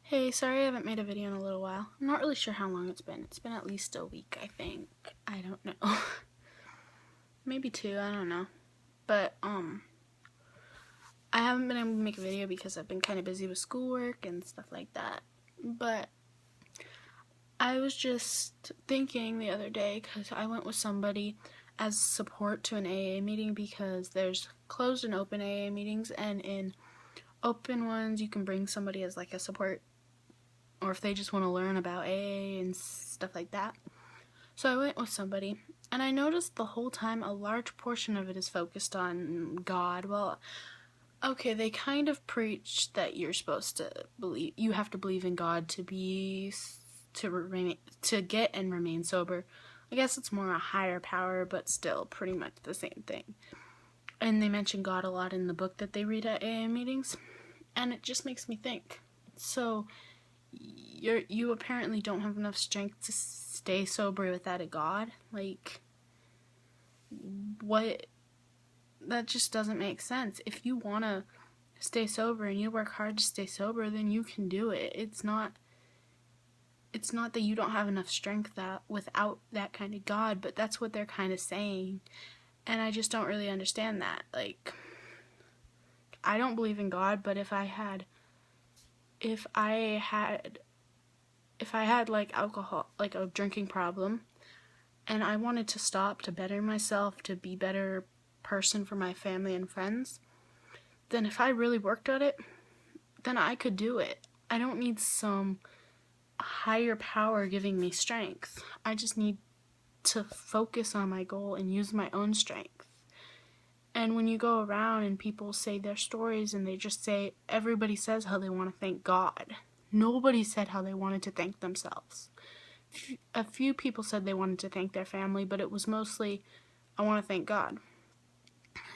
Hey, sorry I haven't made a video in a little while. I'm not really sure how long it's been. It's been at least a week, I think. I don't know. Maybe 2, I don't know. But, I haven't been able to make a video because I've been kind of busy with schoolwork and stuff like that. But I was just thinking the other day, because I went with somebody as support to an AA meeting, because there's closed and open AA meetings, and in open ones you can bring somebody as like a support, or if they just want to learn about AA and stuff like that. So I went with somebody, and I noticed the whole time a large portion of it is focused on God. Well, okay, they kind of preach that you're supposed to believe, you have to believe in God to get and remain sober. I guess it's more a higher power, but still pretty much the same thing. And they mention God a lot in the book that they read at AA meetings, and it just makes me think. So you apparently don't have enough strength to stay sober without a God? Like, what? That just doesn't make sense. If you want to stay sober and you work hard to stay sober, then you can do it. It's not that you don't have enough strength without that kind of God, but that's what they're kind of saying. And I just don't really understand that. Like, I don't believe in God, but if I had like alcohol, like a drinking problem, and I wanted to stop to better myself, to be a better person for my family and friends, then if I really worked at it, then I could do it. I don't need some higher power giving me strength. I just need to focus on my goal and use my own strength. And when you go around and people say their stories and they just say, everybody says how they want to thank God. Nobody said how they wanted to thank themselves. A few people said they wanted to thank their family, but it was mostly, I want to thank God.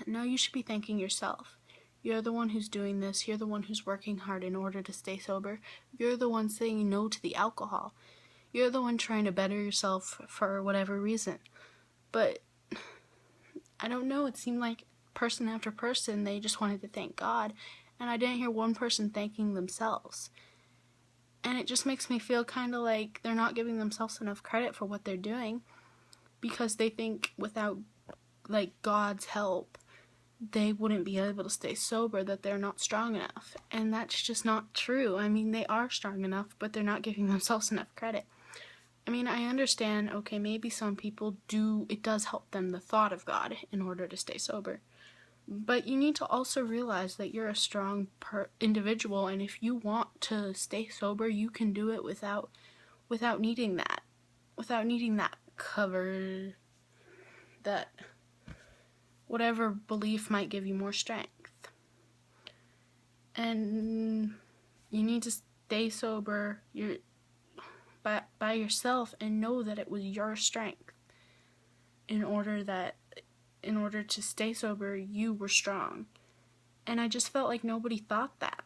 No, you should be thanking yourself. You're the one who's doing this. You're the one who's working hard in order to stay sober. You're the one saying no to the alcohol. You're the one trying to better yourself for whatever reason. But I don't know, it seemed like person after person, they just wanted to thank God, and I didn't hear one person thanking themselves. And it just makes me feel kind of like they're not giving themselves enough credit for what they're doing, because they think without, like, God's help, they wouldn't be able to stay sober, that they're not strong enough. And that's just not true. I mean, they are strong enough, but they're not giving themselves enough credit. I mean, I understand, okay, maybe some people it does help them, the thought of God, in order to stay sober. But you need to also realize that you're a strong individual, and if you want to stay sober, you can do it without needing that. Without needing that cover, that whatever belief might give you more strength. And you need to stay sober by yourself and know that it was your strength. In order to stay sober, you were strong. And I just felt like nobody thought that.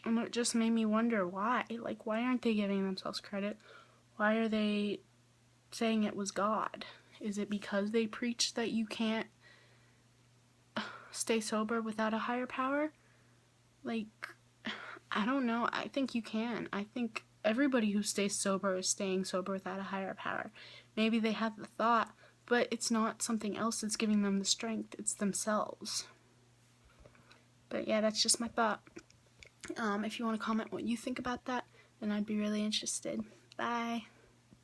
And it just made me wonder why. Like, why aren't they giving themselves credit? Why are they saying it was God? Is it because they preach that you can't stay sober without a higher power? Like, I don't know. I think you can. I think everybody who stays sober is staying sober without a higher power. Maybe they have the thought, but it's not something else that's giving them the strength. It's themselves. But yeah, that's just my thought. If you want to comment what you think about that, then I'd be really interested. Bye.